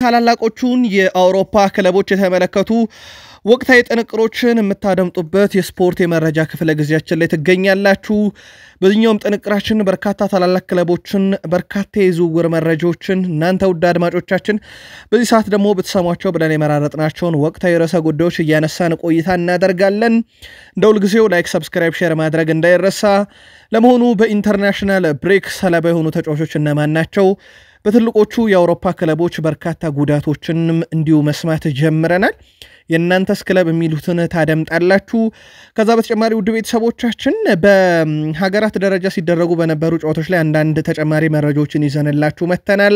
ታላላቆቹን የአውሮፓ ክለቦች የተመለከቱ ወቅታዊ ጥንቅሮችን የምታደምጡበት የስፖርት የመረጃ ክፍለ ጊዜያችን ላይ ትገኛላችሁ። በዚህኛውም ጥንቅራችን በርካታ ታላላቅ ክለቦችን በርካታ የዝውውር መረጃዎችን እናንተ ውድ አድማጮቻችን በዚህ ሰዓት ደግሞ ብትሰሟቸው ብለን የመራረጥናቸውን ወቅታዊ ርዕሰ ጉዳዮች እያነሳን ቆይታ እናደርጋለን። እንደሁል ጊዜው ላይክ፣ ሰብስክራይብ፣ ሼር ማድረግ እንዳይረሳ። ለመሆኑ በኢንተርናሽናል ብሬክ ሰለባ የሆኑ ተጫዋቾች እነማን ናቸው? በትልቆቹ የአውሮፓ ክለቦች በርካታ ጉዳቶችንም እንዲሁ መስማት ጀምረናል። የእናንተስ ክለብ የሚሉትን ታደምጣላችሁ። ከዛ በተጨማሪ ውድ ቤተሰቦቻችን በሀገራት ደረጃ ሲደረጉ በነበሩ ጨዋታዎች ላይ አንዳንድ ተጨማሪ መረጃዎችን ይዘንላችሁ መተናል።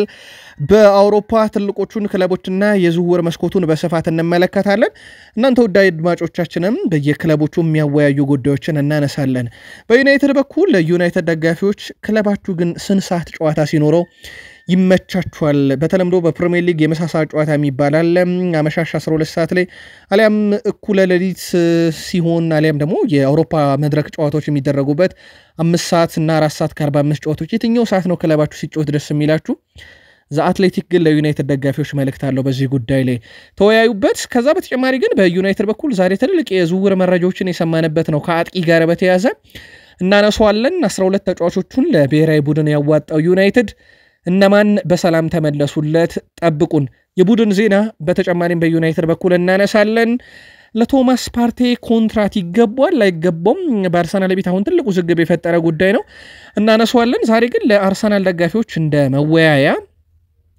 በአውሮፓ ትልቆቹን ክለቦችና የዝውውር መስኮቱን በስፋት እንመለከታለን። እናንተ ውድ አድማጮቻችንም በየክለቦቹ የሚያወያዩ ጉዳዮችን እናነሳለን። በዩናይትድ በኩል ለዩናይትድ ደጋፊዎች ክለባችሁ ግን ስንት ሰዓት ጨዋታ ሲኖረው ይመቻችኋል? በተለምዶ በፕሪሚየር ሊግ የመሳሳ ጨዋታ የሚባላል አመሻሽ 12 ሰዓት ላይ አሊያም እኩለ ሌሊት ሲሆን አሊያም ደግሞ የአውሮፓ መድረክ ጨዋታዎች የሚደረጉበት 5 ሰዓት እና 4 ሰዓት ከ45 ጨዋታዎች የትኛው ሰዓት ነው ክለባችሁ ሲጫወት ደስ የሚላችሁ? ዘአትሌቲክ ግን ለዩናይትድ ደጋፊዎች መልእክት አለው። በዚህ ጉዳይ ላይ ተወያዩበት። ከዛ በተጨማሪ ግን በዩናይትድ በኩል ዛሬ ትልልቅ የዝውውር መረጃዎችን የሰማንበት ነው። ከአጥቂ ጋር በተያያዘ እናነሳዋለን። 12 ተጫዋቾቹን ለብሔራዊ ቡድን ያዋጣው ዩናይትድ እነማን በሰላም ተመለሱለት? ጠብቁን። የቡድን ዜና በተጨማሪም በዩናይትድ በኩል እናነሳለን። ለቶማስ ፓርቴ ኮንትራት ይገባል አይገባም? በአርሰናል ቤት አሁን ትልቁ ውዝግብ የፈጠረ ጉዳይ ነው፣ እናነሳዋለን። ዛሬ ግን ለአርሰናል ደጋፊዎች እንደ መወያያ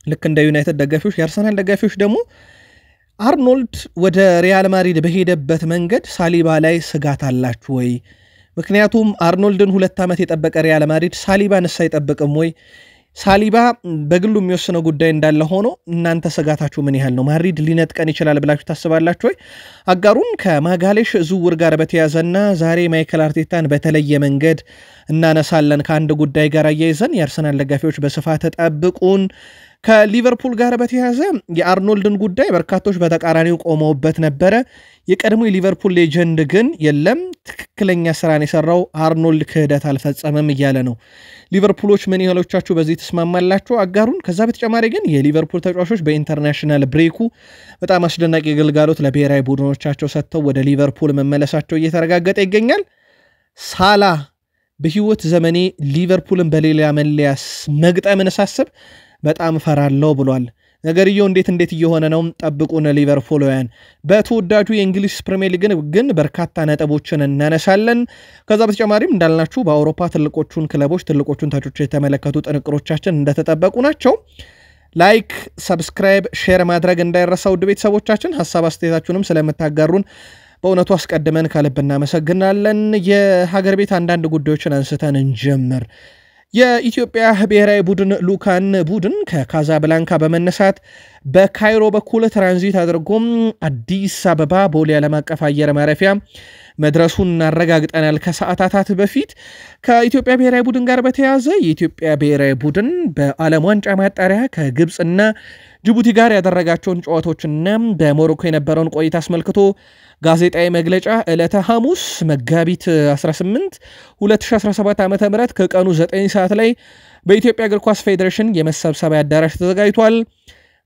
ልክ እንደ ዩናይትድ ደጋፊዎች የአርሰናል ደጋፊዎች ደግሞ አርኖልድ ወደ ሪያል ማድሪድ በሄደበት መንገድ ሳሊባ ላይ ስጋት አላችሁ ወይ? ምክንያቱም አርኖልድን 2 ዓመት የጠበቀ ሪያል ማድሪድ ሳሊባን አይጠብቅም ወይ? ሳሊባ በግሉ የሚወስነው ጉዳይ እንዳለ ሆኖ እናንተ ስጋታችሁ ምን ያህል ነው? ማድሪድ ሊነጥቀን ይችላል ብላችሁ ታስባላችሁ ወይ? አጋሩን ከማጋሌሽ ዝውውር ጋር በተያዘና ዛሬ ማይክል አርቴታን በተለየ መንገድ እናነሳለን። ከአንድ ጉዳይ ጋር አያይዘን የአርሰናል ደጋፊዎች በስፋት ተጠብቁን። ከሊቨርፑል ጋር በተያዘ የአርኖልድን ጉዳይ በርካቶች በተቃራኒው ቆመውበት ነበረ። የቀድሞ የሊቨርፑል ሌጀንድ ግን የለም ትክክለኛ ስራን የሰራው አርኖልድ ክህደት አልፈጸመም እያለ ነው። ሊቨርፑሎች ምን ያህሎቻችሁ በዚህ ተስማማላችሁ? አጋሩን። ከዛ በተጨማሪ ግን የሊቨርፑል ተጫዋቾች በኢንተርናሽናል ብሬኩ በጣም አስደናቂ ግልጋሎት ለብሔራዊ ቡድኖቻቸው ሰጥተው ወደ ሊቨርፑል መመለሳቸው እየተረጋገጠ ይገኛል። ሳላ በህይወት ዘመኔ ሊቨርፑልን በሌላ መለያስ መግጠምን ሳስብ በጣም ፈራለሁ ብሏል። ነገርየው እንዴት እየሆነ ነው? ጠብቁን ሊቨርፑልውያን። በተወዳጁ የእንግሊዝ ፕሪሚየር ሊግ ግን በርካታ ነጥቦችን እናነሳለን። ከዛ በተጨማሪም እንዳልናችሁ በአውሮፓ ትልቆቹን ክለቦች ትልቆቹን ተጫዋቾች የተመለከቱ ጥንቅሮቻችን እንደተጠበቁ ናቸው። ላይክ፣ ሰብስክራይብ፣ ሼር ማድረግ እንዳይረሳ ውድ ቤተሰቦቻችን። ሐሳብ አስተያየታችሁንም ስለምታጋሩን በእውነቱ አስቀድመን ከልብ እናመሰግናለን። የሀገር ቤት አንዳንድ ጉዳዮችን አንስተን እንጀምር። የኢትዮጵያ ብሔራዊ ቡድን ሉካን ቡድን ከካዛብላንካ በመነሳት በካይሮ በኩል ትራንዚት አድርጎም አዲስ አበባ ቦሌ ዓለም አቀፍ አየር ማረፊያ መድረሱን እናረጋግጠናል። ከሰዓታት በፊት ከኢትዮጵያ ብሔራዊ ቡድን ጋር በተያያዘ የኢትዮጵያ ብሔራዊ ቡድን በዓለም ዋንጫ ማጣሪያ ከግብፅና ጅቡቲ ጋር ያደረጋቸውን ጨዋታዎችና በሞሮኮ የነበረውን ቆይታ አስመልክቶ ጋዜጣዊ መግለጫ ዕለተ ሐሙስ መጋቢት 18 2017 ዓ.ም ከቀኑ 9 ሰዓት ላይ በኢትዮጵያ እግር ኳስ ፌዴሬሽን የመሰብሰቢያ አዳራሽ ተዘጋጅቷል።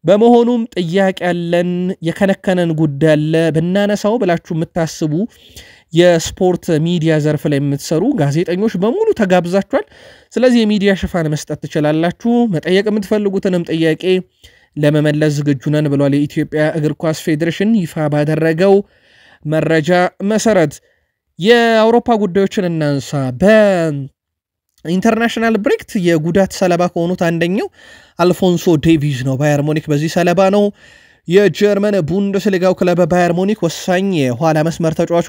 በመሆኑም ጥያቄ ያለን የከነከነን ጉዳይ አለ ብናነሳው ብላችሁ የምታስቡ የስፖርት ሚዲያ ዘርፍ ላይ የምትሰሩ ጋዜጠኞች በሙሉ ተጋብዛችኋል። ስለዚህ የሚዲያ ሽፋን መስጠት ትችላላችሁ። መጠየቅ የምትፈልጉትንም ጥያቄ ለመመለስ ዝግጁ ነን ብሏል። የኢትዮጵያ እግር ኳስ ፌዴሬሽን ይፋ ባደረገው መረጃ መሰረት የአውሮፓ ጉዳዮችን እናንሳ። በኢንተርናሽናል ብሬክት የጉዳት ሰለባ ከሆኑት አንደኛው አልፎንሶ ዴቪዝ ነው። ባየር ሙኒክ በዚህ ሰለባ ነው። የጀርመን ቡንደስሊጋው ክለብ ባየር ሙኒክ ወሳኝ የኋላ መስመር ተጫዋቹ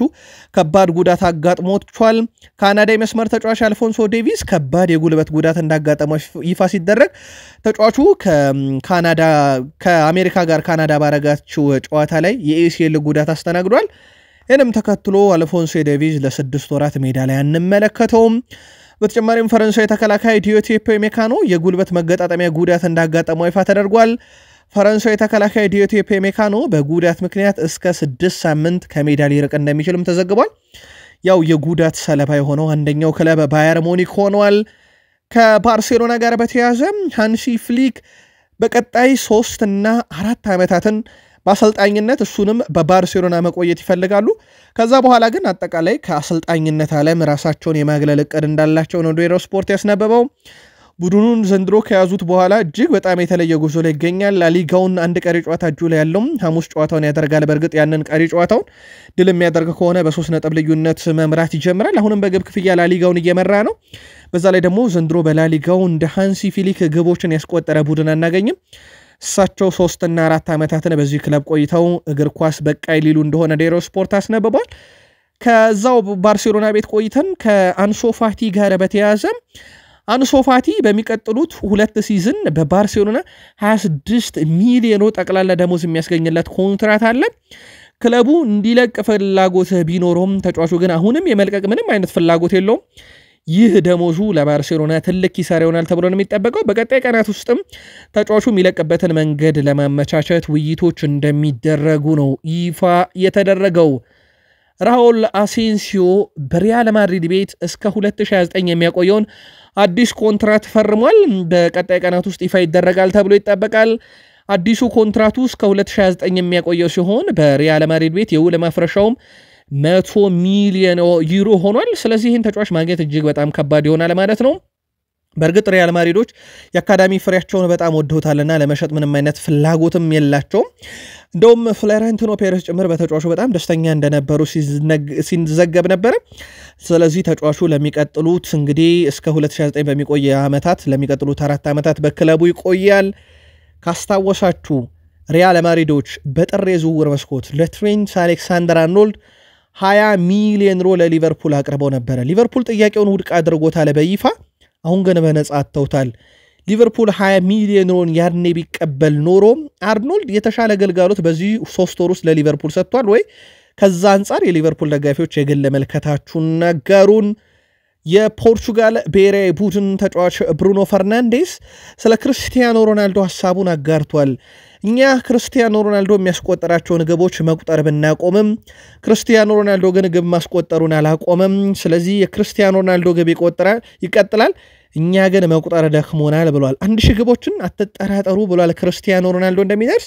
ከባድ ጉዳት አጋጥሞቷል። ካናዳዊ መስመር ተጫዋች አልፎንሶ ዴቪዝ ከባድ የጉልበት ጉዳት እንዳጋጠመው ይፋ ሲደረግ ተጫዋቹ ከአሜሪካ ጋር ካናዳ ባረጋችው ጨዋታ ላይ የኤሲኤል ጉዳት አስተናግዷል። ይህንም ተከትሎ አልፎንሶ ዴቪዝ ለ6 ወራት ሜዳ ላይ አንመለከተውም። በተጨማሪም ፈረንሳዊ ተከላካይ ዲዮቴፔ ሜካኖ የጉልበት መገጣጠሚያ ጉዳት እንዳጋጠመው ይፋ ተደርጓል። ፈረንሳዊ ተከላካይ ዲዮቴፔ ሜካኖ በጉዳት ምክንያት እስከ 6 ሳምንት ከሜዳ ሊርቅ እንደሚችልም ተዘግቧል። ያው የጉዳት ሰለባ የሆነው አንደኛው ክለብ ባየር ሙኒክ ሆኗል። ከባርሴሎና ጋር በተያያዘ ሃንሲ ፍሊክ በቀጣይ 3 እና 4 ዓመታትን በአሰልጣኝነት እሱንም በባርሴሎና መቆየት ይፈልጋሉ። ከዛ በኋላ ግን አጠቃላይ ከአሰልጣኝነት ዓለም ራሳቸውን የማግለል እቅድ እንዳላቸው ነው ዴሮ ስፖርት ያስነበበው። ቡድኑን ዘንድሮ ከያዙት በኋላ እጅግ በጣም የተለየ ጉዞ ላይ ይገኛል። ላሊጋውን አንድ ቀሪ ጨዋታ እጁ ላይ ያለው ሐሙስ ጨዋታውን ያደርጋል። በእርግጥ ያንን ቀሪ ጨዋታውን ድል የሚያደርግ ከሆነ በ3 ነጥብ ልዩነት መምራት ይጀምራል። አሁንም በግብ ክፍያ ላሊጋውን እየመራ ነው። በዛ ላይ ደግሞ ዘንድሮ በላሊጋው እንደ ሃንሲ ፊሊክ ግቦችን ያስቆጠረ ቡድን አናገኝም። እሳቸው 3 እና 4 ዓመታትን በዚህ ክለብ ቆይተው እግር ኳስ በቃይ ሊሉ እንደሆነ ዴሮ ስፖርት አስነብቧል። ከዛው ባርሴሎና ቤት ቆይተን ከአንሶ ፋቲ ጋር በተያያዘ አንሶ ፋቲ በሚቀጥሉት 2 ሲዝን በባርሴሎና 26 ሚሊዮን ጠቅላላ ደሞዝ የሚያስገኝለት ኮንትራት አለ። ክለቡ እንዲለቅ ፍላጎት ቢኖረውም ተጫዋቹ ግን አሁንም የመልቀቅ ምንም አይነት ፍላጎት የለውም። ይህ ደሞዙ ለባርሴሎና ትልቅ ኪሳራ ይሆናል ተብሎ ነው የሚጠበቀው። በቀጣይ ቀናት ውስጥም ተጫዋቹ የሚለቅበትን መንገድ ለማመቻቸት ውይይቶች እንደሚደረጉ ነው ይፋ የተደረገው። ራውል አሴንሲዮ በሪያል ማድሪድ ቤት እስከ 2029 የሚያቆየውን አዲስ ኮንትራት ፈርሟል። በቀጣይ ቀናት ውስጥ ይፋ ይደረጋል ተብሎ ይጠበቃል። አዲሱ ኮንትራቱ እስከ 2029 የሚያቆየው ሲሆን በሪያል ማድሪድ ቤት የውል ማፍረሻውም 100 ሚሊዮን ዩሮ ሆኗል። ስለዚህ ይህን ተጫዋች ማግኘት እጅግ በጣም ከባድ ይሆናል ማለት ነው። በእርግጥ ሪያል ማድሪዶች የአካዳሚ ፍሬያቸውን በጣም ወደውታልና ለመሸጥ ምንም አይነት ፍላጎትም የላቸውም። እንደውም ፍሎሬንቲኖ ፔሬዝ ጭምር በተጫዋቹ በጣም ደስተኛ እንደነበሩ ሲዘገብ ነበረ። ስለዚህ ተጫዋቹ ለሚቀጥሉት እንግዲህ እስከ 2029 በሚቆይ ዓመታት ለሚቀጥሉት 4 ዓመታት በክለቡ ይቆያል። ካስታወሳችሁ ሪያል ማድሪዶች በጥር የዝውውር መስኮት ለትሬንት አሌክሳንደር-አርኖልድ 20 ሚሊዮን ዩሮ ለሊቨርፑል አቅርበው ነበረ። ሊቨርፑል ጥያቄውን ውድቅ አድርጎታል በይፋ። አሁን ግን በነጻ አጥተውታል። ሊቨርፑል 20 ሚሊዮን ዩሮን ያርኔ ቢቀበል ኖሮ አርኖልድ የተሻለ አገልግሎት በዚህ 3 ወር ውስጥ ለሊቨርፑል ሰጥቷል ወይ? ከዛ አንጻር የሊቨርፑል ደጋፊዎች የግል መልከታችሁን ነገሩን። የፖርቹጋል ብሔራዊ ቡድን ተጫዋች ብሩኖ ፈርናንዴስ ስለ ክርስቲያኖ ሮናልዶ ሐሳቡን አጋርቷል። እኛ ክርስቲያኖ ሮናልዶ የሚያስቆጠራቸውን ግቦች መቁጠር ብናቆምም ክርስቲያኖ ሮናልዶ ግን ግብ ማስቆጠሩን አላቆመም። ስለዚህ የክርስቲያኖ ሮናልዶ ግብ ይቀጥላል፣ እኛ ግን መቁጠር ደክሞናል ብሏል። 1000 ግቦችን አትጠራጠሩ ብሏል ክርስቲያኖ ሮናልዶ እንደሚደርስ።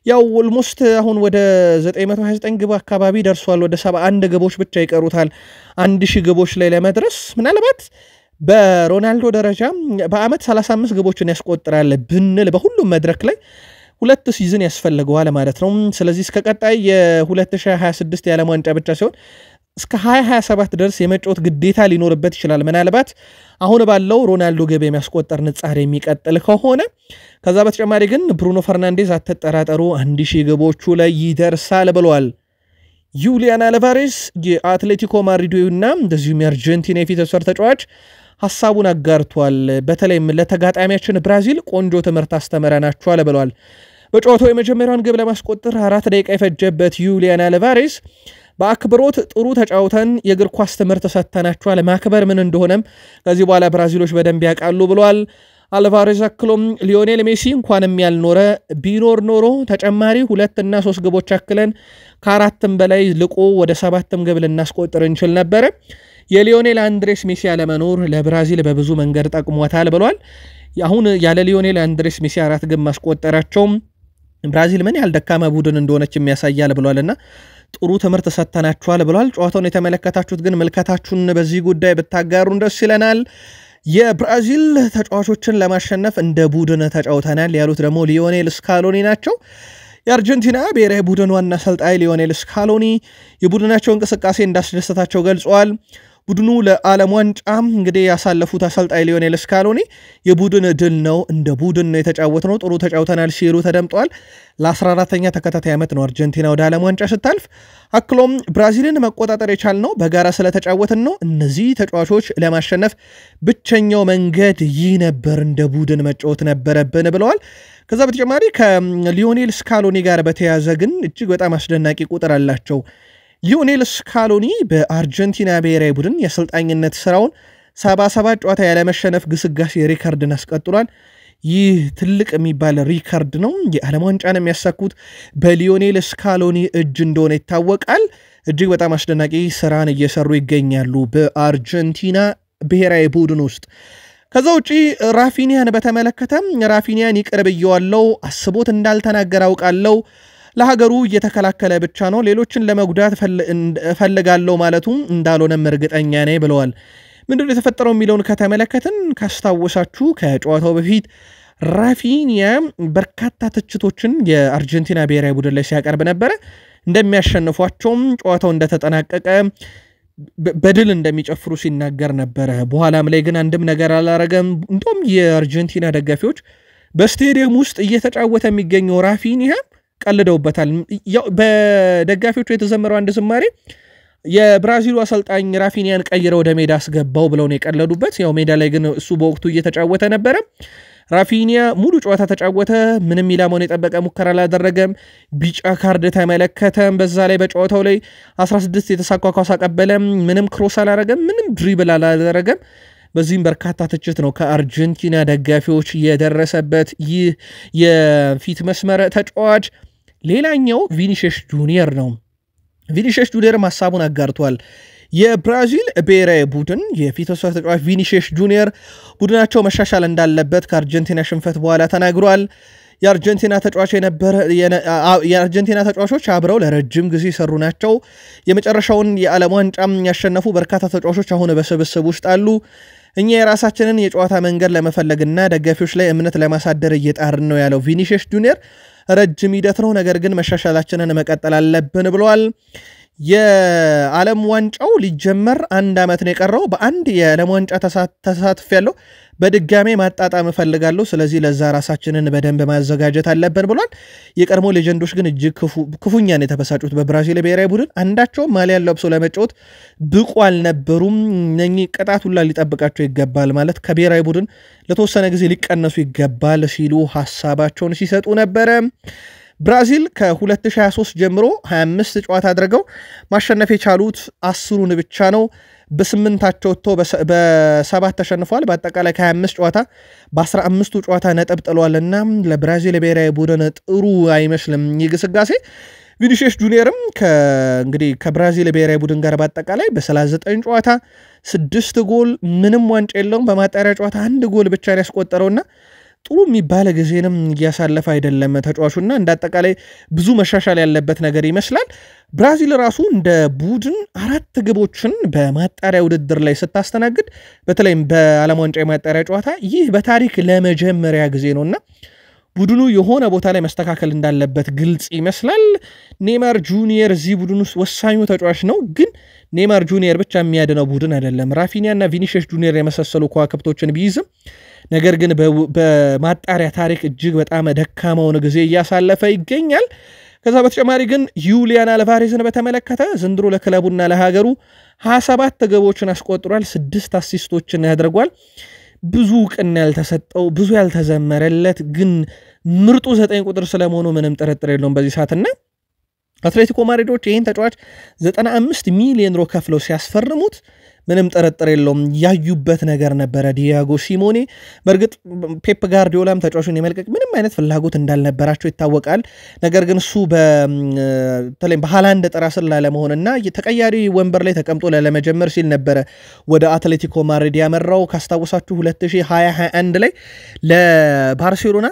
ያው ኦልሞስት አሁን ወደ 929 ግብ አካባቢ ደርሷል። ወደ 71 ግቦች ብቻ ይቀሩታል 1000 ግቦች ላይ ለመድረስ። ምናልባት በሮናልዶ ደረጃ በአመት 35 ግቦችን ያስቆጥራል ብንል በሁሉም መድረክ ላይ 2 ሲዝን ያስፈልገዋል ማለት ነው። ስለዚህ እስከ ቀጣይ የ2026 የዓለም ዋንጫ ብቻ ሲሆን እስከ 2027 ድረስ የመጫወት ግዴታ ሊኖርበት ይችላል። ምናልባት አሁን ባለው ሮናልዶ ግብ የሚያስቆጠር ንጻሬ የሚቀጥል ከሆነ። ከዛ በተጨማሪ ግን ብሩኖ ፈርናንዴዝ አትጠራጠሩ 1000 ግቦቹ ላይ ይደርሳል ብለዋል። ዩሊያን አልቫሬዝ የአትሌቲኮ ማድሪድና እንደዚሁም የአርጀንቲና የፊት መስመር ተጫዋች ሐሳቡን አጋርቷል። በተለይም ለተጋጣሚያችን ብራዚል ቆንጆ ትምህርት አስተምረናቸዋል ብለዋል። በጨዋታው የመጀመሪያውን ግብ ለማስቆጠር 4 ደቂቃ የፈጀበት ዩሊያን አልቫሬዝ በአክብሮት ጥሩ ተጫውተን የእግር ኳስ ትምህርት ሰጥተናቸዋል፣ ማክበር ምን እንደሆነም ከዚህ በኋላ ብራዚሎች በደንብ ያውቃሉ ብለዋል። አልቫሬዝ አክሎም ሊዮኔል ሜሲ እንኳንም ያልኖረ ቢኖር ኖሮ ተጨማሪ 2 እና 3 ግቦች አክለን ከ4ም በላይ ልቆ ወደ 7ም ግብ ልናስቆጥር እንችል ነበር። የሊዮኔል አንድሬስ ሜሲ አለመኖር ለብራዚል በብዙ መንገድ ጠቅሟታል ብሏል። አሁን ያለ ሊዮኔል አንድሬስ ሜሲ 4 ግብ ማስቆጠራቸው ብራዚል ምን ያህል ደካማ ቡድን እንደሆነች የሚያሳያል ብሏልና ጥሩ ትምህርት ሰጥተናቸዋል ብሏል። ጨዋታውን የተመለከታችሁት ግን መልከታችሁን በዚህ ጉዳይ ብታጋሩን ደስ ይለናል። የብራዚል ተጫዋቾችን ለማሸነፍ እንደ ቡድን ተጫውተናል ያሉት ደግሞ ሊዮኔል ስካሎኒ ናቸው። የአርጀንቲና ብሔራዊ ቡድን ዋና አሰልጣኝ ሊዮኔል ስካሎኒ የቡድናቸው እንቅስቃሴ እንዳስደሰታቸው ገልጸዋል። ቡድኑ ለዓለም ዋንጫ እንግዲህ ያሳለፉት አሰልጣኝ ሊዮኔል ስካሎኒ የቡድን ድል ነው፣ እንደ ቡድን ነው የተጫወትነው፣ ጥሩ ተጫውተናል ሲሉ ተደምጠዋል። ለ14ኛ ተከታታይ ዓመት ነው አርጀንቲና ወደ ዓለም ዋንጫ ስታልፍ። አክሎም ብራዚልን መቆጣጠር የቻልነው በጋራ ስለተጫወትን ነው። እነዚህ ተጫዋቾች ለማሸነፍ ብቸኛው መንገድ ይህ ነበር፣ እንደ ቡድን መጫወት ነበረብን ብለዋል። ከዛ በተጨማሪ ከሊዮኔል ስካሎኒ ጋር በተያያዘ ግን እጅግ በጣም አስደናቂ ቁጥር አላቸው። ሊዮኔል ስካሎኒ በአርጀንቲና ብሔራዊ ቡድን የአሰልጣኝነት ስራውን 77 ጨዋታ ያለመሸነፍ ግስጋሴ ሪከርድን አስቀጥሏል። ይህ ትልቅ የሚባል ሪከርድ ነው። የዓለም ዋንጫን የሚያሳኩት በሊዮኔል ስካሎኒ እጅ እንደሆነ ይታወቃል። እጅግ በጣም አስደናቂ ስራን እየሰሩ ይገኛሉ በአርጀንቲና ብሔራዊ ቡድን ውስጥ። ከዛ ውጪ ራፊኒያን በተመለከተም ራፊኒያን ይቀርብየዋለው አስቦት እንዳልተናገር አውቃለው ለሀገሩ እየተከላከለ ብቻ ነው ሌሎችን ለመጉዳት ፈልጋለው ማለቱ እንዳልሆነም እርግጠኛ ነኝ ብለዋል ምንድነው የተፈጠረው የሚለውን ከተመለከትን ካስታወሳችሁ ከጨዋታው በፊት ራፊኒያ በርካታ ትችቶችን የአርጀንቲና ብሔራዊ ቡድን ላይ ሲያቀርብ ነበር እንደሚያሸንፏቸውም ጨዋታው እንደተጠናቀቀ በድል እንደሚጨፍሩ ሲናገር ነበር በኋላም ላይ ግን አንድም ነገር አላረገም እንደውም የአርጀንቲና ደጋፊዎች በስቴዲየም ውስጥ እየተጫወተ የሚገኘው ራፊኒያ ቀልደውበታል በደጋፊዎቹ የተዘመረው አንድ ዝማሬ የብራዚሉ አሰልጣኝ ራፊኒያን ቀይረው ወደ ሜዳ አስገባው ብለው ነው የቀለዱበት ያው ሜዳ ላይ ግን እሱ በወቅቱ እየተጫወተ ነበር ራፊኒያ ሙሉ ጨዋታ ተጫወተ ምንም ኢላማውን የጠበቀ ሙከራ አላደረገም ቢጫ ካርድ ተመለከተ በዛ ላይ በጨዋታው ላይ 16 የተሳካ ኳስ አቀበለ ምንም ክሮስ አላደረገም ምንም ድሪብል አላደረገም በዚህም በርካታ ትችት ነው ከአርጀንቲና ደጋፊዎች የደረሰበት ይህ የፊት መስመር ተጫዋች ሌላኛው ቪኒሺየስ ጁኒየር ነው ቪኒሺየስ ጁኒየር ሐሳቡን አጋርቷል የብራዚል ብሔራዊ ቡድን የፊት መስመር ተጫዋች ቪኒሺየስ ጁኒየር ቡድናቸው መሻሻል እንዳለበት ከአርጀንቲና ሽንፈት በኋላ ተናግሯል የአርጀንቲና ተጫዋቾች አብረው ለረጅም ጊዜ ሰሩ ናቸው የመጨረሻውን የዓለም ዋንጫም ያሸነፉ በርካታ ተጫዋቾች አሁን በስብስብ ውስጥ አሉ እኛ የራሳችንን የጨዋታ መንገድ ለመፈለግና ደጋፊዎች ላይ እምነት ለማሳደር እየጣርን ነው ያለው ቪኒሺየስ ጁኒየር ረጅም ሂደት ነው ነገር ግን መሻሻላችንን መቀጠል አለብን ብለዋል የዓለም ዋንጫው ሊጀመር አንድ አመት ነው የቀረው በአንድ የዓለም ዋንጫ ተሳትፍ ያለው በድጋሜ ማጣጣም ፈልጋለሁ ስለዚህ ለዛ ራሳችንን በደንብ ማዘጋጀት አለብን ብሏል የቀድሞ ሌጀንዶች ግን እጅግ ክፉኛ ነው የተበሳጩት በብራዚል ብሔራዊ ቡድን አንዳቸው ማሊያ ለብሶ ለመጫወት ብቁ አልነበሩም እነኚህ ቅጣት ሁላ ሊጠብቃቸው ይገባል ማለት ከብሔራዊ ቡድን ለተወሰነ ጊዜ ሊቀነሱ ይገባል ሲሉ ሐሳባቸውን ሲሰጡ ነበር ብራዚል ከ2023 ጀምሮ 25 ጨዋታ አድርገው ማሸነፍ የቻሉት 10ን ብቻ ነው በ8ታቸው ወጥቶ በ7 ተሸንፈዋል በአጠቃላይ ከ25 ጨዋታ በ15ቱ ጨዋታ ነጥብ ጥለዋልና ለብራዚል ብሔራዊ ቡድን ጥሩ አይመስልም ይግስጋሴ ቪኒሺየስ ጁኒየርም እንግዲህ ከብራዚል ብሔራዊ ቡድን ጋር በአጠቃላይ በ39 ጨዋታ 6 ጎል ምንም ዋንጫ የለውም በማጣሪያ ጨዋታ 1 ጎል ብቻ ያስቆጠረውና ጥሩ የሚባል ጊዜንም ያሳለፈ አይደለም ተጫዋቹና እንዳጠቃላይ ብዙ መሻሻል ያለበት ነገር ይመስላል ብራዚል ራሱ እንደ ቡድን 4 ግቦችን በማጣሪያ ውድድር ላይ ስታስተናግድ በተለይም በዓለም ዋንጫ የማጣሪያ ጨዋታ ይህ በታሪክ ለመጀመሪያ ጊዜ ነውና ቡድኑ የሆነ ቦታ ላይ መስተካከል እንዳለበት ግልጽ ይመስላል ኔይማር ጁኒየር እዚህ ቡድን ውስጥ ወሳኙ ተጫዋች ነው ግን ኔይማር ጁኒየር ብቻ የሚያድነው ቡድን አይደለም ራፊኒያና ቪኒሺየስ ጁኒየር የመሰሰሉ ከዋክብቶችን ቢይዝም ነገር ግን በማጣሪያ ታሪክ እጅግ በጣም ደካማውን ጊዜ እያሳለፈ ይገኛል ከዛ በተጨማሪ ግን ዩሊያን አልቫሬዝን በተመለከተ ዘንድሮ ለክለቡና ለሀገሩ 27 ግቦችን አስቆጥሯል 6 አሲስቶችን ያደርጓል ብዙ ቅና ያልተሰጠው ብዙ ያልተዘመረለት ግን ምርጡ 9 ቁጥር ስለመሆኑ ምንም ጥርጥር የለውም በዚህ ሰዓትና አትሌቲኮ ማድሪዶች ይህን ተጫዋች 95 ሚሊዮን ዩሮ ከፍለው ሲያስፈርሙት ምንም ጥርጥር የለውም ያዩበት ነገር ነበረ ዲያጎ ሲሞኔ በርግጥ ፔፕ ጋርዲዮላም ተጫዋቹን የመልቀቅ ምንም አይነት ፍላጎት እንዳልነበራቸው ይታወቃል ነገር ግን እሱ በተለይ በሃላንድ ጥራ ስር ላለመሆንና የተቀያሪ ወንበር ላይ ተቀምጦ ለመጀመር ሲል ነበረ ወደ አትሌቲኮ ማድሪድ ያመራው ካስታወሳችሁ 2021 ላይ ለባርሴሎና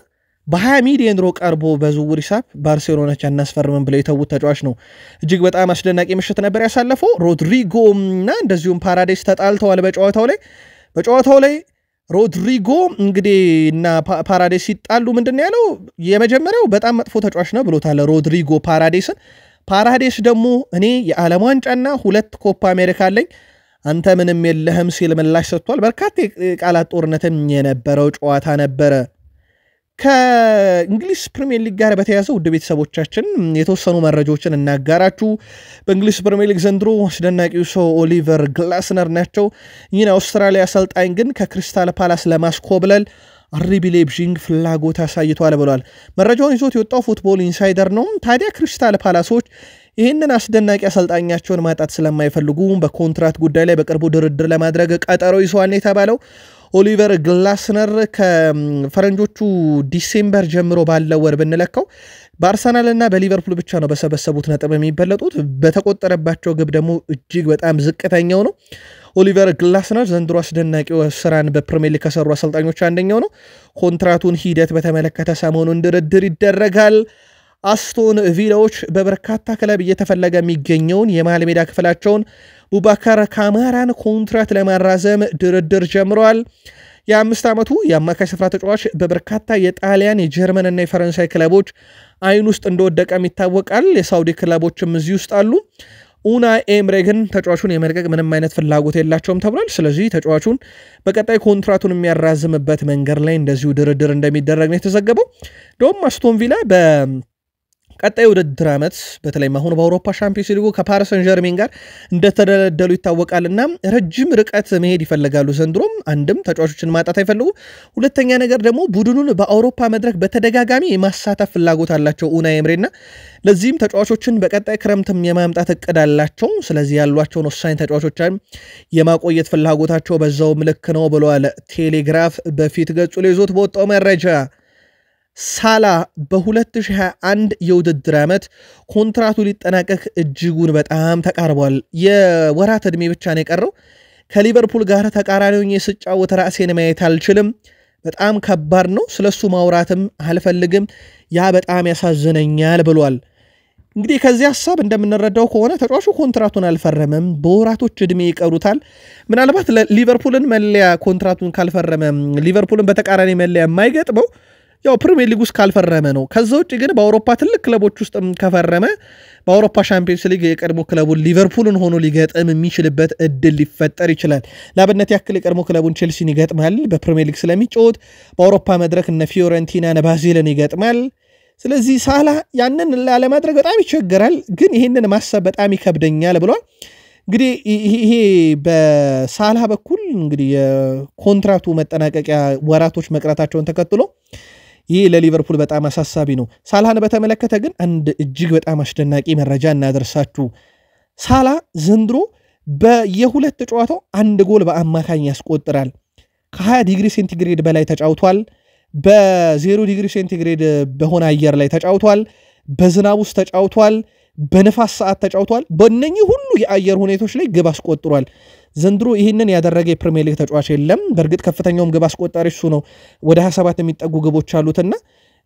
በ20 ሚሊዮን ዩሮ ቀርቦ በዝውውር ሂሳብ ባርሴሎናች አናስፈርመን ብለው የተውት ተጫዋች ነው እጅግ በጣም አስደናቂ ምሽት ነበር ያሳለፈው ሮድሪጎ እና እንደዚሁም ፓራዴስ ተጣልተዋል በጨዋታው ላይ ሮድሪጎ እንግዲህ እና ፓራዴስ ሲጣሉ ምንድነው ያለው የመጀመሪያው በጣም መጥፎ ተጫዋች ነው ብሎታል ሮድሪጎ ፓራዴስ ደግሞ እኔ የዓለም ዋንጫና 2 ኮፓ አሜሪካ አለኝ አንተ ምንም የለህም ሲል ምላሽ ሰጥቷል በርካታ ቃላት ጦርነትም የነበረው ጨዋታ ነበረ ከእንግሊዝ ፕሪሚየር ሊግ ጋር በተያያዘ ውድ ቤተሰቦቻችን የተወሰኑ መረጃዎችን እናጋራችሁ በእንግሊዝ ፕሪሚየር ሊግ ዘንድሮ አስደናቂው ሰው ኦሊቨር ግላስነር ናቸው ይህን አውስትራሊያ አሰልጣኝ ግን ከክሪስታል ፓላስ ለማስኮብለል አርቢ ሌይፕዚግ ፍላጎት አሳይቷል ብሏል መረጃውን ይዞት የወጣው ፉትቦል ኢንሳይደር ነው ታዲያ ክሪስታል ፓላሶች ይህንን አስደናቂ አሰልጣኛቸውን ማጣት ስለማይፈልጉ በኮንትራት ጉዳይ ላይ በቅርቡ ድርድር ለማድረግ ቀጠሮ ይዘዋል ነው የተባለው ኦሊቨር ግላስነር ከፈረንጆቹ ዲሴምበር ጀምሮ ባለው ወር ብንለካው በአርሰናል እና በሊቨርፑል ብቻ ነው በሰበሰቡት ነጥብ የሚበለጡት በተቆጠረባቸው ግብ ደግሞ እጅግ በጣም ዝቅተኛው ነው ኦሊቨር ግላስነር ዘንድሮ አስደናቂው ስራን በፕሪሚየር ሊግ ከሰሩ አሰልጣኞች አንደኛው ነው። ኮንትራቱን ሂደት በተመለከተ ሰሞኑን ድርድር ይደረጋል። አስቶን ቪላዎች በበርካታ ክለብ እየተፈለገ የሚገኘውን የመሃል ሜዳ ክፍላቸውን ቡባካር ካማራን ኮንትራት ለማራዘም ድርድር ጀምረዋል። የ5 ዓመቱ የአማካይ ስፍራ ተጫዋች በበርካታ የጣሊያን የጀርመንና የፈረንሳይ ክለቦች አይን ውስጥ እንደወደቀም ይታወቃል። የሳውዲ ክለቦችም እዚህ ውስጥ አሉ። ኡናይ ኤምሬ ግን ተጫዋቹን የመልቀቅ ምንም አይነት ፍላጎት የላቸውም ተብሏል። ስለዚህ ተጫዋቹን በቀጣይ ኮንትራቱን የሚያራዝምበት መንገድ ላይ እንደዚሁ ድርድር እንደሚደረግ ነው የተዘገበው። ዶም አስቶን ቪላ በቀጣይ ውድድር ዓመት በተለይ አሁን በአውሮፓ ሻምፒዮንስ ሊግ ከፓሪስ ሰን ዠርሜን ጋር እንደተደለደሉ ይታወቃልና ረጅም ርቀት መሄድ ይፈልጋሉ። ዘንድሮም አንድም ተጫዋቾችን ማጣት አይፈልጉ፣ ሁለተኛ ነገር ደግሞ ቡድኑን በአውሮፓ መድረክ በተደጋጋሚ የማሳተፍ ፍላጎት አላቸው ኡናይ ኤምሬና ለዚህም ተጫዋቾችን በቀጣይ ክረምትም የማምጣት እቅድ አላቸው። ስለዚህ ያሏቸውን ወሳኝ ተጫዋቾችን የማቆየት ፍላጎታቸው በዛው ልክ ነው ብለዋል ቴሌግራፍ በፊት ገጹ ላይ ይዞት በወጣው መረጃ። ሳላ በ2021 የውድድር ዓመት ኮንትራቱ ሊጠናቀቅ እጅጉን በጣም ተቃርቧል። የወራት ዕድሜ ብቻ ነው የቀረው። ከሊቨርፑል ጋር ተቃራኒውን የስጫወት ራሴን ማየት አልችልም፣ በጣም ከባድ ነው፣ ስለሱ ማውራትም አልፈልግም፣ ያ በጣም ያሳዝነኛል ብሏል። እንግዲህ ከዚህ ሐሳብ እንደምንረዳው ከሆነ ተጫዋቹ ኮንትራቱን አልፈረመም፣ በወራቶች ዕድሜ ይቀሩታል። ምናልባት ሊቨርፑልን መለያ ኮንትራቱን ካልፈረመ ሊቨርፑልን በተቃራኒ መለያ የማይገጥመው ያው ፕሪሚየር ሊግ ውስጥ ካልፈረመ ነው። ከዛ ውጭ ግን በአውሮፓ ትልቅ ክለቦች ውስጥ ከፈረመ በአውሮፓ ሻምፒዮንስ ሊግ የቀድሞ ክለቡን ሊቨርፑልን ሆኖ ሊገጥም የሚችልበት እድል ሊፈጠር ይችላል። ለአብነት ያክል የቀድሞ ክለቡን ቼልሲን ይገጥማል በፕሪሚየር ሊግ ስለሚጫወት፣ በአውሮፓ መድረክ እነ ፊዮረንቲናን ባዚልን ይገጥማል። ስለዚህ ሳላ ያንን ላለማድረግ በጣም ይቸገራል፣ ግን ይህንን ማሰብ በጣም ይከብደኛል ብሏል። እንግዲህ ይሄ በሳላ በኩል እንግዲህ የኮንትራቱ መጠናቀቂያ ወራቶች መቅረታቸውን ተከትሎ ይህ ለሊቨርፑል በጣም አሳሳቢ ነው። ሳላህን በተመለከተ ግን አንድ እጅግ በጣም አስደናቂ መረጃ እናደርሳችሁ። ሳላ ዘንድሮ በየሁለት ጨዋታው አንድ ጎል በአማካኝ ያስቆጥራል። ከ20 ዲግሪ ሴንቲግሬድ በላይ ተጫውቷል። በ0 ዲግሪ ሴንቲግሬድ በሆነ አየር ላይ ተጫውቷል። በዝናብ ውስጥ ተጫውቷል። በንፋስ ሰዓት ተጫውቷል። በእነኚህ ሁሉ የአየር ሁኔታዎች ላይ ግብ አስቆጥሯል። ዘንድሮ ይህንን ያደረገ የፕሪሚየር ሊግ ተጫዋች የለም። በእርግጥ ከፍተኛውም ግብ አስቆጣሪ እሱ ነው። ወደ 27 የሚጠጉ ግቦች አሉትና